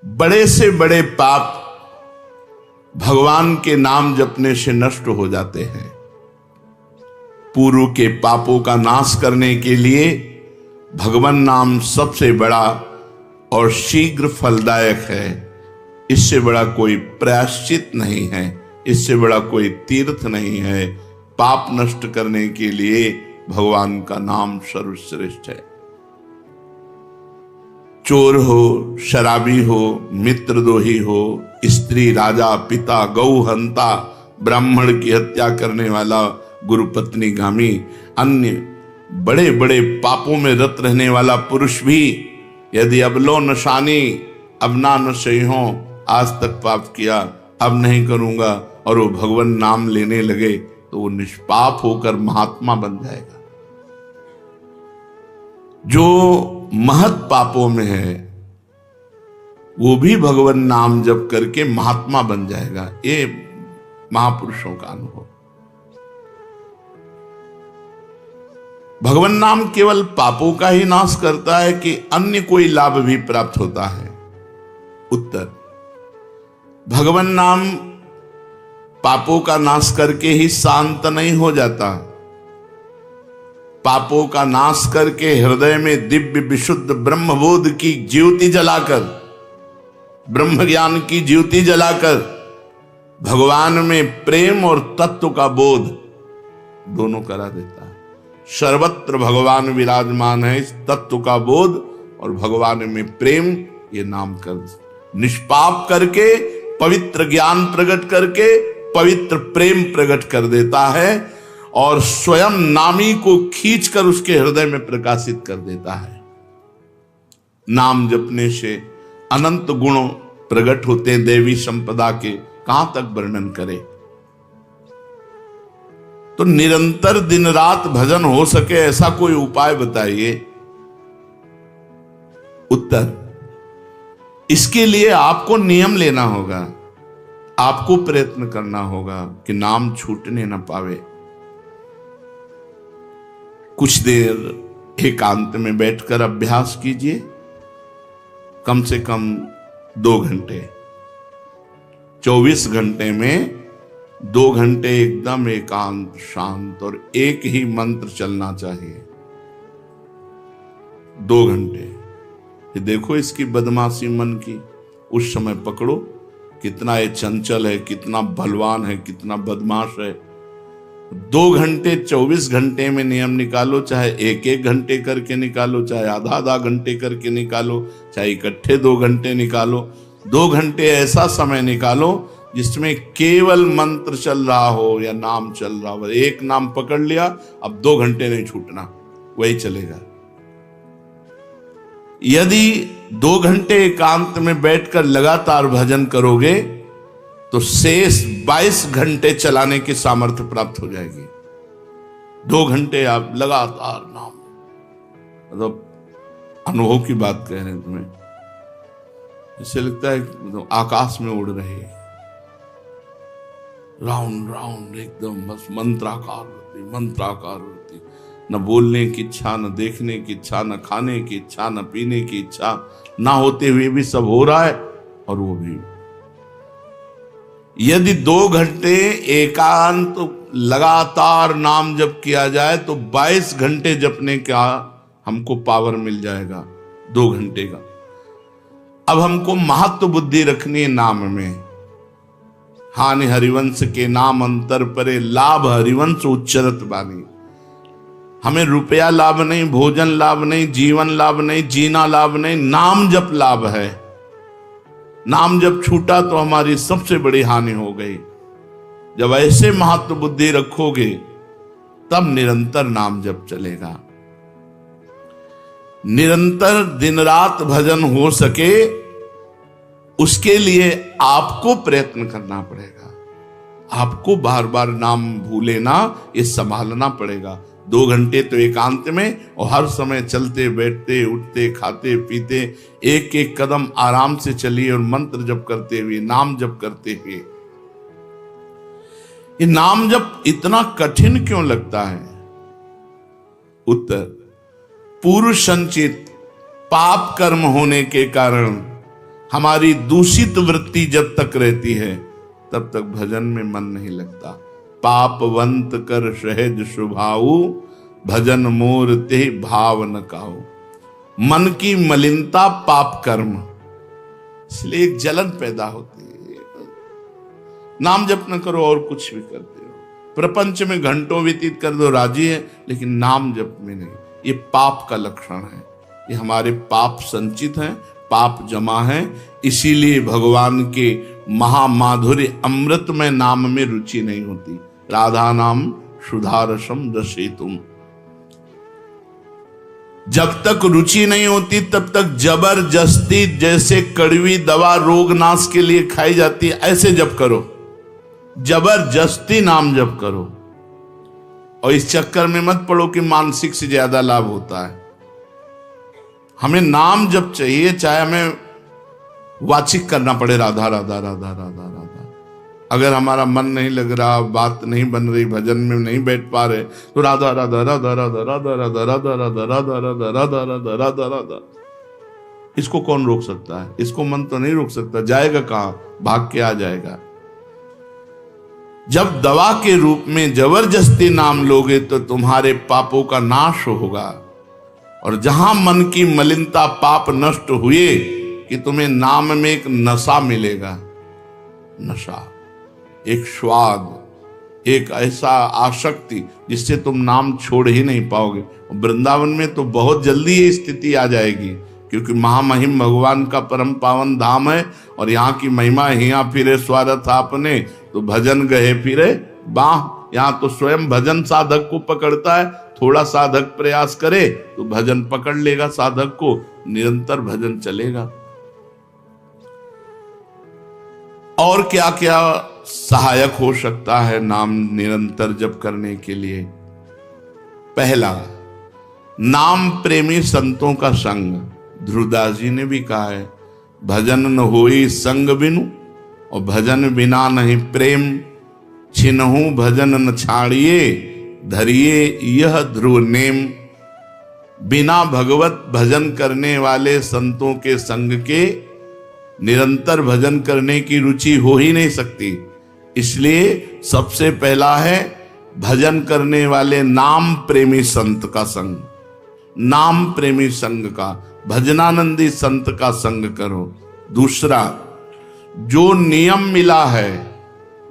बड़े से बड़े पाप भगवान के नाम जपने से नष्ट हो जाते हैं। पूर्व के पापों का नाश करने के लिए भगवान नाम सबसे बड़ा और शीघ्र फलदायक है। इससे बड़ा कोई प्रायश्चित नहीं है, इससे बड़ा कोई तीर्थ नहीं है। पाप नष्ट करने के लिए भगवान का नाम सर्वश्रेष्ठ है। चोर हो, शराबी हो, मित्रद्रोही हो, स्त्री, राजा, पिता, गौ हंता, ब्राह्मण की हत्या करने वाला, गुरुपत्नी गामी, अन्य बड़े बड़े पापों में रत रहने वाला पुरुष भी यदि अबलो नशानी, अब ना नशे हो, आज तक पाप किया अब नहीं करूंगा, और वो भगवान नाम लेने लगे तो वो निष्पाप होकर महात्मा बन जाएगा। जो महत पापों में है वो भी भगवान नाम जप करके महात्मा बन जाएगा। ये महापुरुषों का अनुभव। भगवान नाम केवल पापों का ही नाश करता है कि अन्य कोई लाभ भी प्राप्त होता है? उत्तर, भगवान नाम पापों का नाश करके ही शांत नहीं हो जाता। पापों का नाश करके हृदय में दिव्य विशुद्ध ब्रह्मबोध की ज्योति जलाकर, ब्रह्म ज्ञान की ज्योति जलाकर भगवान में प्रेम और तत्व का बोध दोनों करा देता है। सर्वत्र भगवान विराजमान है। इस तत्व का बोध और भगवान में प्रेम, ये नाम कर निष्पाप करके पवित्र ज्ञान प्रकट करके पवित्र प्रेम प्रकट कर देता है और स्वयं नामी को खींचकर उसके हृदय में प्रकाशित कर देता है। नाम जपने से अनंत गुणों प्रकट होते हैं देवी संपदा के, कहां तक वर्णन करें। तो निरंतर दिन रात भजन हो सके ऐसा कोई उपाय बताइए। उत्तर, इसके लिए आपको नियम लेना होगा, आपको प्रयत्न करना होगा कि नाम छूटने न पावे। कुछ देर एकांत में बैठकर अभ्यास कीजिए, कम से कम 2 घंटे। 24 घंटे में 2 घंटे एकदम एकांत शांत और एक ही मंत्र चलना चाहिए। 2 घंटे। ये देखो इसकी बदमाशी मन की, उस समय पकड़ो कितना ये चंचल है, कितना बलवान है, कितना बदमाश है। 2 घंटे 24 घंटे में नियम निकालो, चाहे 1-1 घंटे करके निकालो, चाहे आधा-आधा घंटे करके निकालो, चाहे इकट्ठे 2 घंटे निकालो। 2 घंटे ऐसा समय निकालो जिसमें केवल मंत्र चल रहा हो या नाम चल रहा हो। एक नाम पकड़ लिया, अब 2 घंटे नहीं छूटना, वही चलेगा। यदि 2 घंटे एकांत में बैठकर लगातार भजन करोगे तो शेष 22 घंटे चलाने की सामर्थ्य प्राप्त हो जाएगी। 2 घंटे आप लगातार नाम, मतलब अनुभव की बात कह रहे हैं तुम्हें, इससे लगता है तो आकाश में उड़ रहे, राउंड राउंड एकदम बस मंत्राकार होती, न बोलने की इच्छा, न देखने की इच्छा, न खाने की इच्छा, न पीने की इच्छा, ना होते हुए भी सब हो रहा है। और वो भी यदि 2 घंटे एकांत लगातार नाम जप किया जाए तो 22 घंटे जपने का हमको पावर मिल जाएगा 2 घंटे का। अब हमको महत्व बुद्धि रखनी है नाम में। हानि हरिवंश के नाम अंतर परे, लाभ हरिवंश उच्चरत बानी। हमें रुपया लाभ नहीं, भोजन लाभ नहीं, जीवन लाभ नहीं, जीना लाभ नहीं, नाम जप लाभ है। नाम जब छूटा तो हमारी सबसे बड़ी हानि हो गई। जब ऐसे महत्व बुद्धि रखोगे तब निरंतर नाम जप चलेगा। निरंतर दिन रात भजन हो सके उसके लिए आपको प्रयत्न करना पड़ेगा। आपको बार बार नाम भूले ना, ये संभालना पड़ेगा। 2 घंटे तो एकांत में, और हर समय चलते बैठते उठते खाते पीते एक एक कदम आराम से चलिए और मंत्र जप करते हुए, नाम जप करते हुए। ये नाम जप इतना कठिन क्यों लगता है? उत्तर, पूर्व संचित पाप कर्म होने के कारण हमारी दूषित वृत्ति जब तक रहती है तब तक भजन में मन नहीं लगता। पापवंत कर सहज स्वभाऊ, भजन मोर ते भाव न काऊ। मन की मलिनता पाप कर्म, इसलिए एक जलन पैदा होती है। नाम जप न करो और कुछ भी करते हो, प्रपंच में घंटों व्यतीत कर दो, राजी है, लेकिन नाम जप में नहीं। ये पाप का लक्षण है, ये हमारे पाप संचित हैं, पाप जमा है। इसीलिए भगवान के महामाधुर्य अमृत में नाम में रुचि नहीं होती। राधा नाम सुधारसम रसेतुम, जब तक रुचि नहीं होती तब तक जबरदस्ती, जैसे कड़वी दवा रोग नाश के लिए खाई जाती है, ऐसे जप करो, जबरदस्ती नाम जप करो। और इस चक्कर में मत पड़ो कि मानसिक से ज्यादा लाभ होता है। हमें नाम जप चाहिए, चाहे हमें वाचिक करना पड़े, राधा राधा राधा राधा राधा। अगर हमारा मन नहीं लग रहा, बात नहीं बन रही, भजन में नहीं बैठ पा रहे, तो राधा राधा राधा राधा राधा राधा राधा राधा राधा राधा राधा राधा राधा राधा। इसको कौन रोक सकता है? इसको मन तो नहीं रोक सकता, जाएगा कहां? भाग के आ जाएगा। जब दवा के रूप में जबरदस्ती नाम लोगे तो तुम्हारे पापों का नाश होगा। और जहां मन की मलिनता पाप नष्ट हुए कि तुम्हें नाम में एक नशा मिलेगा, नशा, एक स्वाद, एक ऐसा आसक्ति जिससे तुम नाम छोड़ ही नहीं पाओगे। वृंदावन में तो बहुत जल्दी ये स्थिति आ जाएगी, क्योंकि महामहिम भगवान का परम पावन धाम है और यहाँ की महिमा हिया फिरे स्वार्थ आपने, तो भजन गए फिरे बाह। यहाँ तो स्वयं भजन साधक को पकड़ता है, थोड़ा साधक प्रयास करे तो भजन पकड़ लेगा साधक को, निरंतर भजन चलेगा। और क्या क्या सहायक हो सकता है नाम निरंतर जप करने के लिए? पहला, नाम प्रेमी संतों का संग। ध्रुवदास जी ने भी कहा है, भजन न होई संग बिनु, और भजन बिना नहीं प्रेम, छिनहु भजन न छाड़िए, धरिए यह ध्रुव नेम। बिना भगवत भजन करने वाले संतों के संग के निरंतर भजन करने की रुचि हो ही नहीं सकती। इसलिए सबसे पहला है भजन करने वाले नाम प्रेमी संत का संग, नाम प्रेमी संग का, भजनानंदी संत का संग करो। दूसरा, जो नियम मिला है,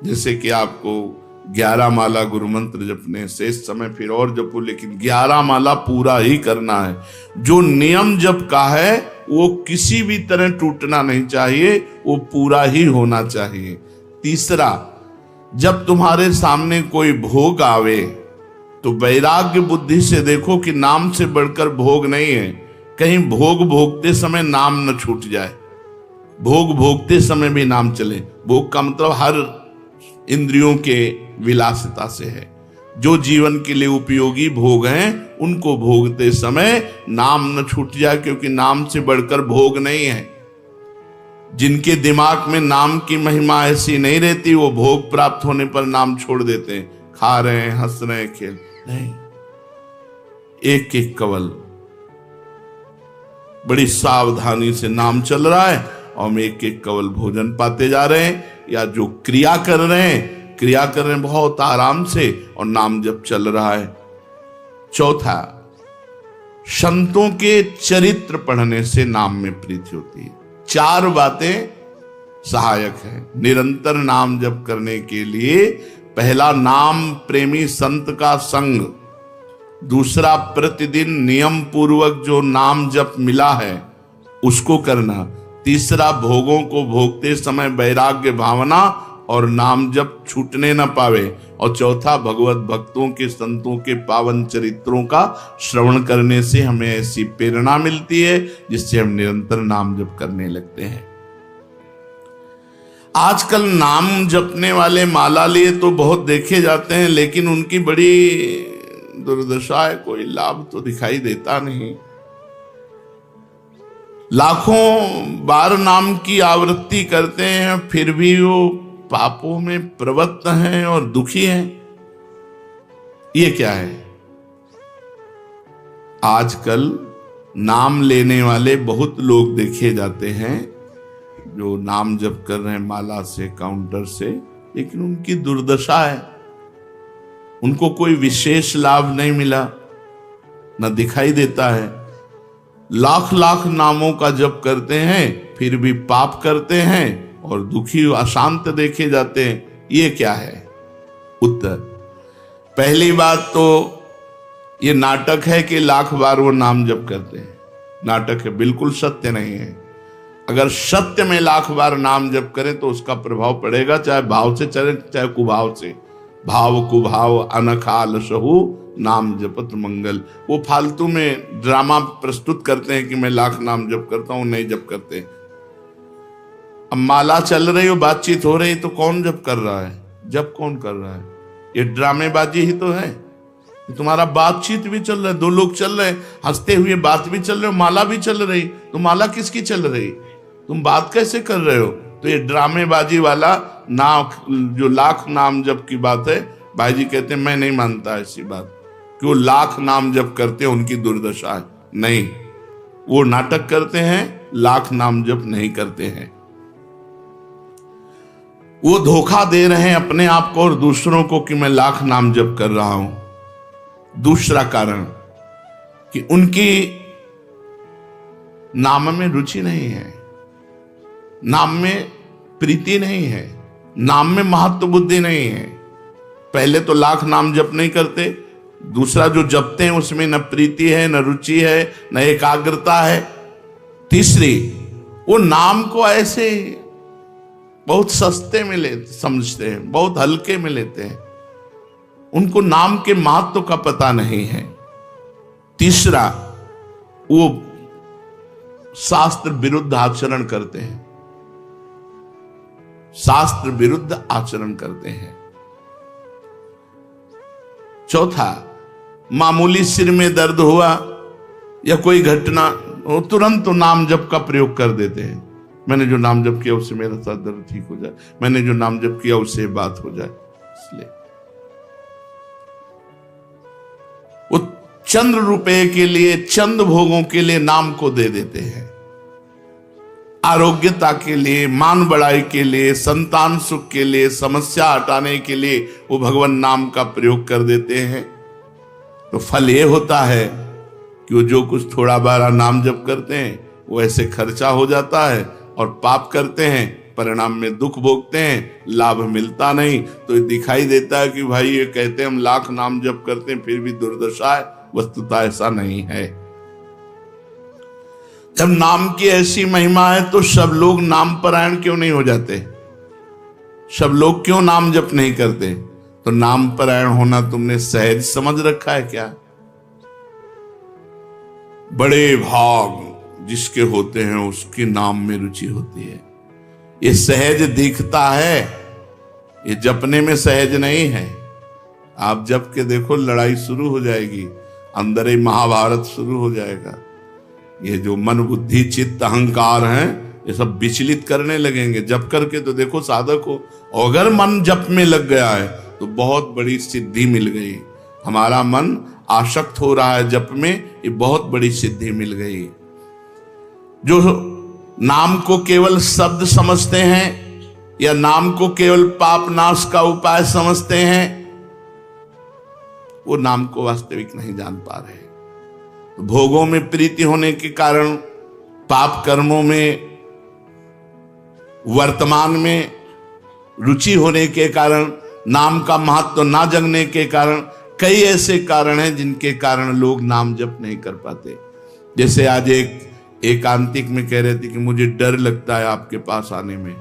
जैसे कि आपको 11 माला गुरु मंत्र जपने, शेष समय फिर और जपो, लेकिन 11 माला पूरा ही करना है। जो नियम जप का है वो किसी भी तरह टूटना नहीं चाहिए, वो पूरा ही होना चाहिए। तीसरा, जब तुम्हारे सामने कोई भोग आवे तो वैराग्य बुद्धि से देखो कि नाम से बढ़कर भोग नहीं है। कहीं भोग भोगते समय नाम न छूट जाए, भोग भोगते समय भी नाम चले। भोग का मतलब हर इंद्रियों के विलासिता से है। जो जीवन के लिए उपयोगी भोग हैं उनको भोगते समय नाम न छूट जाए, क्योंकि नाम से बढ़कर भोग नहीं है। जिनके दिमाग में नाम की महिमा ऐसी नहीं रहती, वो भोग प्राप्त होने पर नाम छोड़ देते हैं। खा रहे हैं, हंस रहे हैं, खेल नहीं, एक एक कवल बड़ी सावधानी से नाम चल रहा है और हम एक एक कवल भोजन पाते जा रहे हैं। या जो क्रिया कर रहे हैं बहुत आराम से और नाम जब चल रहा है। चौथा, संतों के चरित्र पढ़ने से नाम में प्रीति होती है। 4 बातें सहायक है निरंतर नाम जप करने के लिए। पहला, नाम प्रेमी संत का संग। दूसरा, प्रतिदिन नियम पूर्वक जो नाम जप मिला है उसको करना। तीसरा, भोगों को भोगते समय वैराग्य भावना और नाम जप छूटने न पावे। और चौथा, भगवत भक्तों के संतों के पावन चरित्रों का श्रवण करने से हमें ऐसी प्रेरणा मिलती है जिससे हम निरंतर नाम जप करने लगते हैं। आजकल नाम जपने वाले माला लिए तो बहुत देखे जाते हैं, लेकिन उनकी बड़ी दुर्दशा है, कोई लाभ तो दिखाई देता नहीं। लाखों बार नाम की आवृत्ति करते हैं, फिर भी वो पापों में प्रवृत्त हैं और दुखी हैं। ये क्या है? आजकल नाम लेने वाले बहुत लोग देखे जाते हैं, जो नाम जप कर रहे हैं माला से, काउंटर से, लेकिन उनकी दुर्दशा है, उनको कोई विशेष लाभ नहीं मिला, न दिखाई देता है। लाख लाख नामों का जप करते हैं फिर भी पाप करते हैं और दुखी अशांत देखे जाते हैं। ये क्या है? उत्तर, पहली बात तो ये नाटक है कि लाख बार वो नाम जप करते हैं। नाटक है, बिल्कुल सत्य नहीं है। अगर सत्य में लाख बार नाम जप करें तो उसका प्रभाव पड़ेगा, चाहे भाव से चले चाहे कुभाव से। भाव कुभाव अनखाल सहु नाम जपत मंगल। वो फालतू में ड्रामा प्रस्तुत करते हैं कि मैं लाख नाम जप करता हूं, नहीं जप करते। अब माला चल रही हो, बातचीत हो रही, तो कौन जप कर रहा है? जप कौन कर रहा है? ये ड्रामेबाजी ही तो है। तुम्हारा बातचीत भी चल रहा है, दो लोग चल रहे हैं, हंसते हुए बात भी चल रहे हो, माला भी चल रही। तो माला किसकी चल रही? तुम बात कैसे कर रहे हो? तो ये ड्रामेबाजी वाला जो लाख नाम जप की बात है, भाई जी कहते हैं मैं नहीं मानता ऐसी बात कि वो लाख नाम जप करते हैं उनकी दुर्दशा है। नहीं, वो नाटक करते हैं, लाख नाम जप नहीं करते हैं। वो धोखा दे रहे हैं अपने आप को और दूसरों को कि मैं लाख नाम जप कर रहा हूं। दूसरा कारण कि उनकी नाम में रुचि नहीं है, नाम में प्रीति नहीं है, नाम में महत्व बुद्धि नहीं है। पहले तो लाख नाम जप नहीं करते, दूसरा जो जपते हैं उसमें न प्रीति है, न रुचि है, न एकाग्रता है। तीसरी, वो नाम को ऐसे बहुत सस्ते में समझते हैं, बहुत हल्के में लेते हैं, उनको नाम के महत्व का पता नहीं है। तीसरा, वो शास्त्र विरुद्ध आचरण करते हैं, शास्त्र विरुद्ध आचरण करते हैं। चौथा, मामूली सिर में दर्द हुआ या कोई घटना, वो तुरंत तो नाम जप का प्रयोग कर देते हैं। मैंने जो नाम जप किया उससे मेरा सर दर्द ठीक हो जाए, मैंने जो नाम जप किया उससे बात हो जाए। इसलिए वो चंद्र रुपए के लिए, चंद भोगों के लिए नाम को दे देते हैं। आरोग्यता के लिए, मान बढ़ाई के लिए, संतान सुख के लिए, समस्या हटाने के लिए वो भगवान नाम का प्रयोग कर देते हैं। तो फल ये होता है कि वो जो कुछ थोड़ा बारा नाम जप करते हैं वो ऐसे खर्चा हो जाता है और पाप करते हैं, परिणाम में दुख भोगते हैं, लाभ मिलता नहीं। तो दिखाई देता है कि भाई ये कहते हैं हम लाख नाम जप करते हैं फिर भी दुर्दशा है। वस्तुतः ऐसा नहीं है। जब नाम की ऐसी महिमा है तो सब लोग नाम परायण क्यों नहीं हो जाते? सब लोग क्यों नाम जप नहीं करते? तो नाम परायण होना तुमने सहज समझ रखा है क्या? बड़े भाग जिसके होते हैं उसकी नाम में रुचि होती है। ये सहज दिखता है, ये जपने में सहज नहीं है। आप जप के देखो, लड़ाई शुरू हो जाएगी, अंदर ही महाभारत शुरू हो जाएगा। ये जो मन बुद्धि चित्त अहंकार हैं, ये सब विचलित करने लगेंगे। जप करके तो देखो साधक को, अगर मन जप में लग गया है तो बहुत बड़ी सिद्धि मिल गई। हमारा मन आसक्त हो रहा है जप में, ये बहुत बड़ी सिद्धि मिल गई। जो नाम को केवल शब्द समझते हैं या नाम को केवल पाप नाश का उपाय समझते हैं, वो नाम को वास्तविक नहीं जान पा रहे। तो भोगों में प्रीति होने के कारण, पाप कर्मों में, वर्तमान में रुचि होने के कारण, नाम का महत्व ना जगने के कारण, कई ऐसे कारण हैं जिनके कारण लोग नाम जप नहीं कर पाते। जैसे आज एक एकांतिक में कह रहे थे कि मुझे डर लगता है आपके पास आने में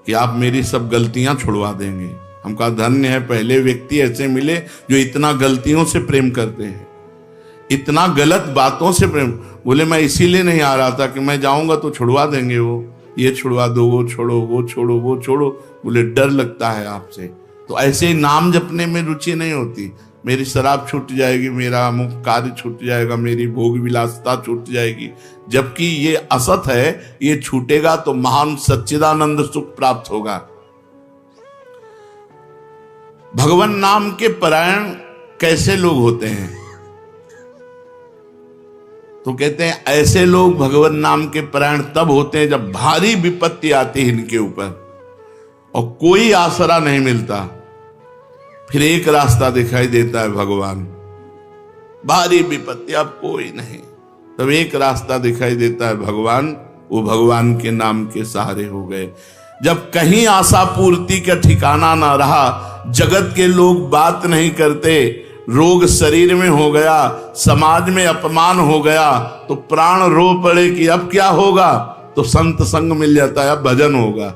कि आप मेरी सब गलतियां छुड़वा देंगे। हम कहा धन्य है, पहले व्यक्ति ऐसे मिले जो इतना गलतियों से प्रेम करते हैं, इतना गलत बातों से प्रेम। बोले मैं इसीलिए नहीं आ रहा था कि मैं जाऊंगा तो छुड़वा देंगे, वो ये छुड़वा दो, वो छोड़ो, वो छोड़ो, वो छोड़ो। बोले डर लगता है आपसे। तो ऐसे ही नाम जपने में रुचि नहीं होती। मेरी शराब छूट जाएगी, मेरा अमुक कार्य छूट जाएगा, मेरी भोग विलासता छूट जाएगी। जबकि ये असत है, ये छूटेगा तो महान सच्चिदानंद सुख प्राप्त होगा। भगवान नाम के परायण कैसे लोग होते हैं? तो कहते हैं ऐसे लोग भगवान नाम के परायण तब होते हैं जब भारी विपत्ति आती है इनके ऊपर और कोई आसरा नहीं मिलता। फिर एक रास्ता दिखाई देता है भगवान, भारी विपत्ति अब कोई नहीं, तब एक रास्ता दिखाई देता है भगवान, वो भगवान के नाम के सहारे हो गए। जब कहीं आशा पूर्ति का ठिकाना ना रहा, जगत के लोग बात नहीं करते, रोग शरीर में हो गया, समाज में अपमान हो गया, तो प्राण रो पड़े कि अब क्या होगा, तो संत संग मिल जाता है, अब भजन होगा,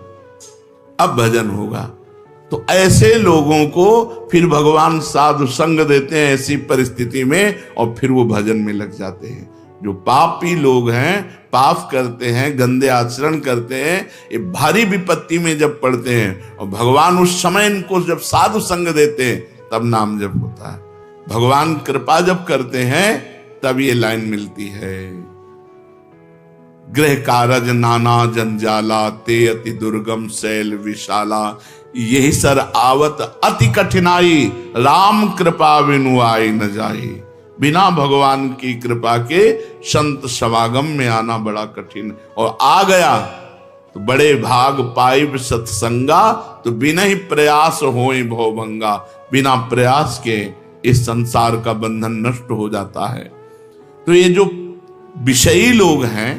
अब भजन होगा। तो ऐसे लोगों को फिर भगवान साधु संग देते हैं ऐसी परिस्थिति में, और फिर वो भजन में लग जाते हैं। जो पापी लोग हैं, पाप करते हैं, गंदे आचरण करते हैं, ये भारी विपत्ति में जब पड़ते हैं और भगवान उस समय इनको जब साधु संग देते हैं तब नाम जप होता है। भगवान कृपा जब करते हैं तब ये लाइन मिलती है, गृह कारज नाना जंजाला, ते अति दुर्गम शैल विशाला, यही सर आवत अति कठिनाई, राम कृपा बिनु आई न जाई। बिना भगवान की कृपा के संत समागम में आना बड़ा कठिन, और आ गया तो बड़े भाग पाइब सत्संगा, तो बिना ही प्रयास होए भवभंगा। बिना प्रयास के इस संसार का बंधन नष्ट हो जाता है। तो ये जो विषयी लोग हैं,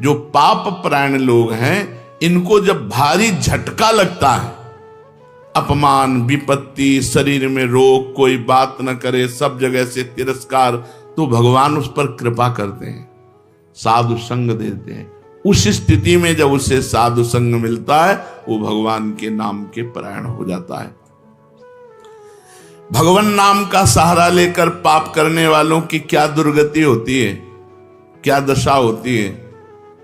जो पाप परायण लोग हैं, इनको जब भारी झटका लगता है, अपमान, विपत्ति, शरीर में रोग, कोई बात न करे, सब जगह से तिरस्कार, तो भगवान उस पर कृपा करते हैं, साधु संग देते हैं। उस स्थिति में जब उसे साधु संग मिलता है, वो भगवान के नाम के परायण हो जाता है। भगवान नाम का सहारा लेकर पाप करने वालों की क्या दुर्गति होती है, क्या दशा होती है।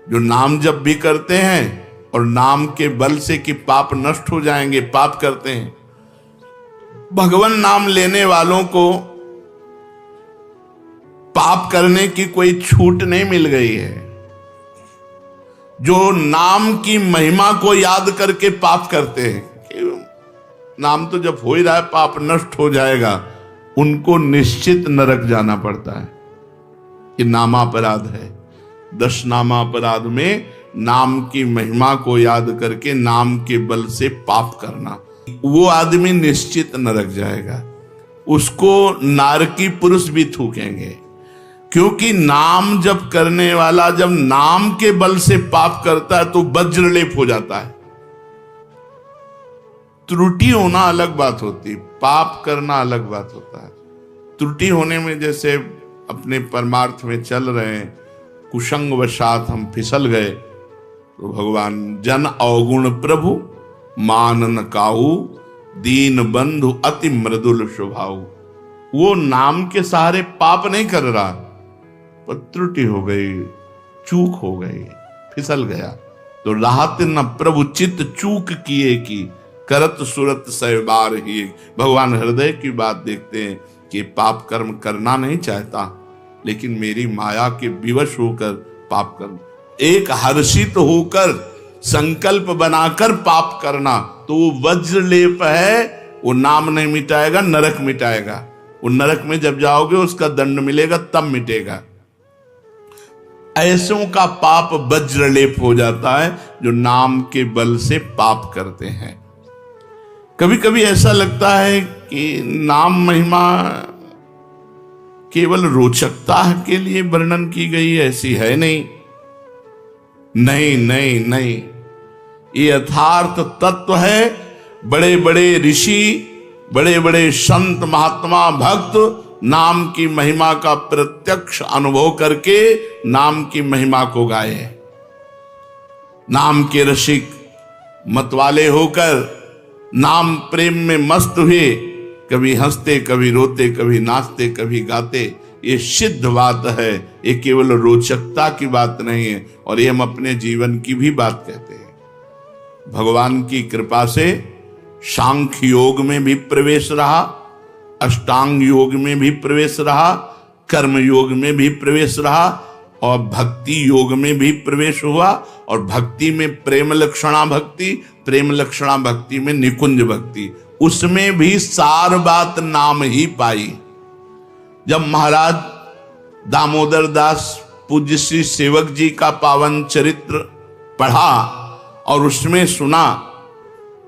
जो नाम जप भी करते हैं और नाम के बल से कि पाप नष्ट हो जाएंगे, पाप करते हैं। भगवान नाम लेने वालों को पाप करने की कोई छूट नहीं मिल गई है। जो नाम की महिमा को याद करके पाप करते हैं कि नाम तो जब हो ही रहा है, पाप नष्ट हो जाएगा, उनको निश्चित नरक जाना पड़ता है। कि नामापराध है। 10 नामापराध में नाम की महिमा को याद करके नाम के बल से पाप करना, वो आदमी निश्चित नरक जाएगा। उसको नारकी पुरुष भी थूकेंगे, क्योंकि नाम जप करने वाला जब नाम के बल से पाप करता है तो वज्रलेप हो जाता है। त्रुटि होना अलग बात होती, पाप करना अलग बात होता है। त्रुटि होने में जैसे अपने परमार्थ में चल रहे हैं, कुसंग वशात हम फिसल गए, तो भगवान जन अवगुण प्रभु मान न काऊ, दीन बंधु अति मृदुल स्वभाव। वो नाम के सहारे पाप नहीं कर रहा, पर त्रुटि हो गई, चूक हो गई, फिसल गया। तो राहत न प्रभु चित्त चूक किए की, करत सुरत सहबार ही। भगवान हृदय की बात देखते हैं कि पाप कर्म करना नहीं चाहता, लेकिन मेरी माया के विवश होकर पाप करना, एक हर्षित होकर संकल्प बनाकर पाप करना, तो वो वज्रलेप है। वो नाम नहीं मिटाएगा, नरक मिटाएगा। वो नरक में जब जाओगे उसका दंड मिलेगा, तब मिटेगा। ऐसों का पाप वज्रलेप हो जाता है जो नाम के बल से पाप करते हैं। कभी कभी ऐसा लगता है कि नाम महिमा केवल रोचकता के लिए वर्णन की गई, ऐसी है नहीं। नहीं नहीं नहीं, ये यथार्थ तत्व है। बड़े बड़े ऋषि, बड़े बड़े संत, महात्मा, भक्त नाम की महिमा का प्रत्यक्ष अनुभव करके नाम की महिमा को गाए। नाम के रसिक मतवाले होकर नाम प्रेम में मस्त हुए, कभी हंसते, कभी रोते, कभी नाचते, कभी गाते। ये सिद्ध बात है, ये केवल रोचकता की बात नहीं है, और ये हम अपने जीवन की भी बात कहते हैं। भगवान की कृपा से सांख्य योग में भी प्रवेश रहा, अष्टांग योग में भी प्रवेश रहा, कर्म योग में भी प्रवेश रहा, और भक्ति योग में भी प्रवेश हुआ। और भक्ति में प्रेम लक्षणा भक्ति, प्रेम लक्षणा भक्ति में निकुंज भक्ति, उसमें भी सार बात नाम ही पाई। जब महाराज दामोदर दास पूज्य श्री सेवक जी का पावन चरित्र पढ़ा और उसमें सुना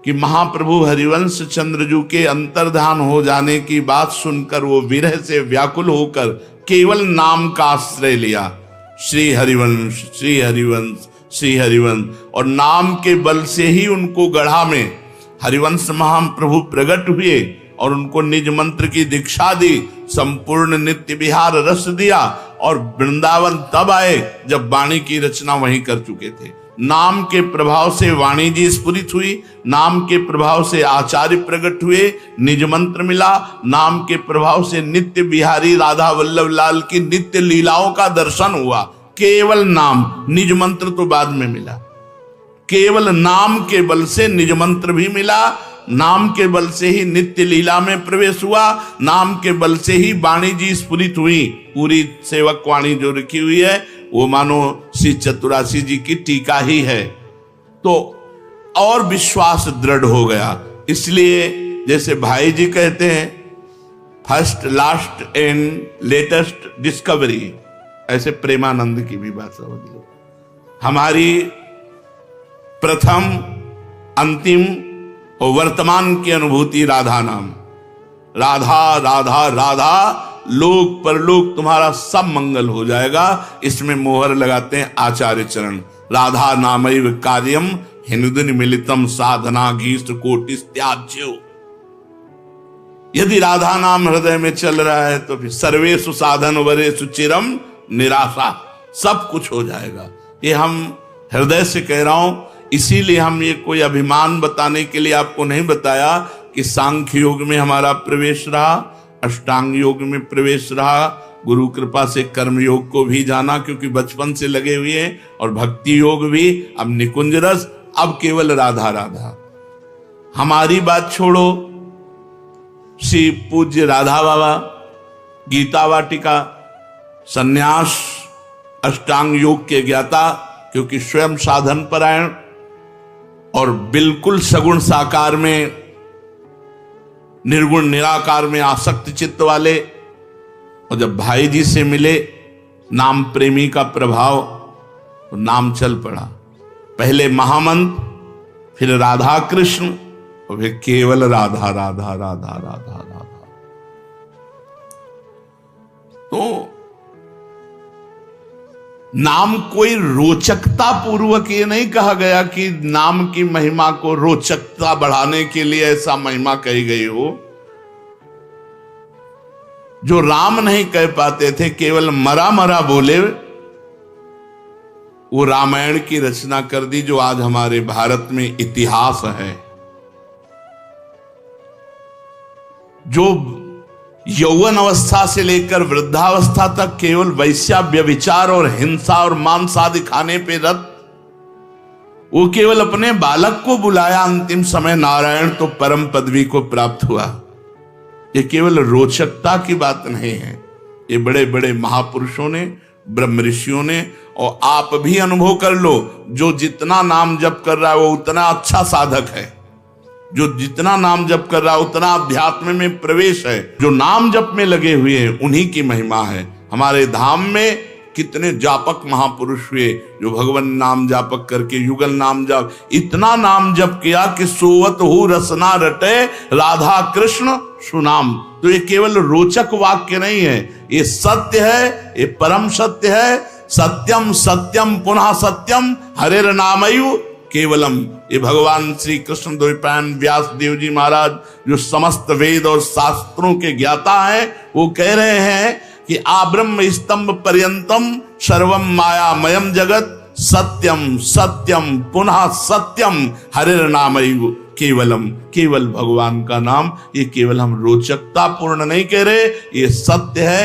कि महाप्रभु हरिवंश चंद्रजू के अंतर्धान हो जाने की बात सुनकर वो विरह से व्याकुल होकर केवल नाम का आश्रय लिया, श्री हरिवंश श्री हरिवंश श्री हरिवंश, और नाम के बल से ही उनको गढ़ा में हरिवंश महाप्रभु प्रकट हुए और उनको निज मंत्र की दीक्षा दी, संपूर्ण नित्य विहार रस दिया और वृंदावन तब आए जब वाणी की रचना वहीं कर चुके थे। नाम के प्रभाव से वाणी जी स्फुरित हुई, नाम के प्रभाव से आचार्य प्रकट हुए, निज मंत्र मिला, नाम के प्रभाव से नित्य बिहारी राधा वल्लभ लाल की नित्य लीलाओं का दर्शन हुआ। केवल नाम, निज मंत्र तो बाद में मिला, केवल नाम के बल से निज मंत्र भी मिला, नाम के बल से ही नित्य लीला में प्रवेश हुआ, नाम के बल से ही वाणी जी स्फुरित हुई। पूरी सेवक वाणी जो रखी हुई है वो मानो श्री चतुरासी जी की टीका ही है, तो और विश्वास दृढ़ हो गया। इसलिए जैसे भाई जी कहते हैं first last and latest discovery, ऐसे प्रेमानंद की भी बात समझ लो। हमारी प्रथम अंतिम और वर्तमान की अनुभूति राधा नाम, राधा राधा राधा, लोक परलोक तुम्हारा सब मंगल हो जाएगा। इसमें मोहर लगाते हैं आचार्य चरण, राधा नामैव कार्यम हिंदुन मिलितम साधना गीष्ट कोटि त्याज्यो। यदि राधा नाम हृदय में चल रहा है तो फिर सर्वेषु साधन वरेषु चिरम निराशा, सब कुछ हो जाएगा। ये हम हृदय से कह रहा हूं, इसीलिए हम ये कोई अभिमान बताने के लिए आपको नहीं बताया कि सांख्य योग में हमारा प्रवेश रहा, अष्टांग योग में प्रवेश रहा, गुरु कृपा से कर्म योग को भी जाना क्योंकि बचपन से लगे हुए हैं, और भक्ति योग भी, अब निकुंज रस, अब केवल राधा राधा। हमारी बात छोड़ो, श्री पूज्य राधा बाबा गीता वाटिका संन्यास अष्टांग योग के ज्ञाता, क्योंकि स्वयं साधन परायण और बिल्कुल सगुण साकार में निर्गुण निराकार में आसक्त चित्त वाले, और जब भाई जी से मिले नाम प्रेमी का प्रभाव, तो नाम चल पड़ा। पहले महामंत्र, फिर राधा कृष्ण, और फिर केवल राधा राधा राधा राधा राधा। तो नाम कोई रोचकता पूर्वक ये नहीं कहा गया कि नाम की महिमा को रोचकता बढ़ाने के लिए ऐसा महिमा कही गई हो। जो राम नहीं कह पाते थे, केवल मरा मरा बोले, वो रामायण की रचना कर दी जो आज हमारे भारत में इतिहास है। जो यौवन अवस्था से लेकर वृद्धावस्था तक केवल वैश्या व्यभिचार और हिंसा और मांस आदि खाने पे रत, वो केवल अपने बालक को बुलाया अंतिम समय, नारायण तो परम पदवी को प्राप्त हुआ। ये केवल रोचकता की बात नहीं है, ये बड़े बड़े महापुरुषों ने, ब्रह्म ऋषियों ने, और आप भी अनुभव कर लो, जो जितना नाम जप कर रहा है वो उतना अच्छा साधक है, जो जितना नाम जप कर रहा है उतना अध्यात्म में प्रवेश है। जो नाम जप में लगे हुए हैं उन्हीं की महिमा है। हमारे धाम में कितने जापक महापुरुष हुए जो भगवान नाम जापक करके युगल नाम जप, इतना नाम जप किया कि सोवत हो रसना रटे राधा कृष्ण सुनाम। तो ये केवल रोचक वाक्य नहीं है, ये सत्य है, ये परम सत्य है। सत्यम सत्यम पुनः सत्यम हरेर नामयु केवलम। ये भगवान श्री कृष्ण द्वैपायन व्यास देव जी महाराज जो समस्त वेद और शास्त्रों के ज्ञाता हैं, वो कह रहे हैं कि आब्रह्म स्तंभ पर्यंतम सर्वम मायामयम जगत सत्यम सत्यम पुनः सत्यम हरेर नामयु केवलम। केवल भगवान का नाम, ये केवल हम रोचकता पूर्ण नहीं कह रहे, ये सत्य है।